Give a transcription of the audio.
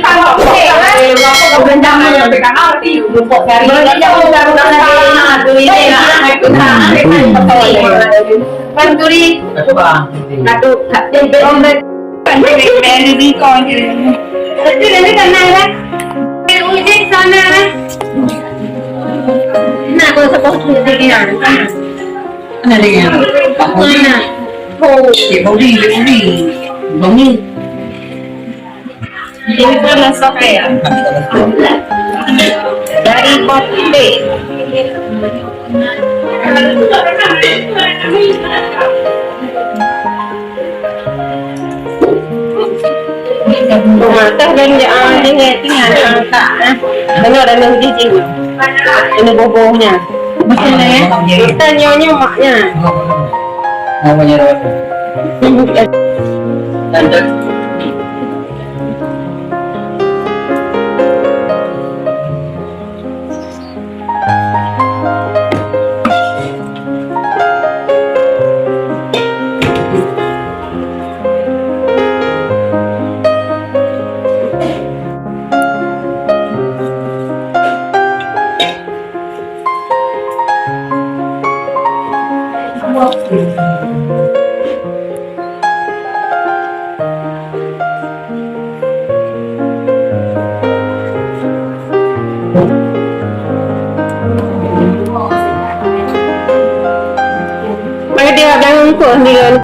kalau rendang menyampaikan arti lupuk dari aduh ini Panturi natu tempe ombek dari di kon itu dari sana kan ujung sana nah kalau seperti ini Ano na yan? nah Bumi. ini pun soke ya dari kopi Tumatah dan dia tinggal angka benar ada yang jijik ini bobohnya maksudnya ya kita nyonya maknya Namanya rawat. Lanjut. May dia dengan ko hindi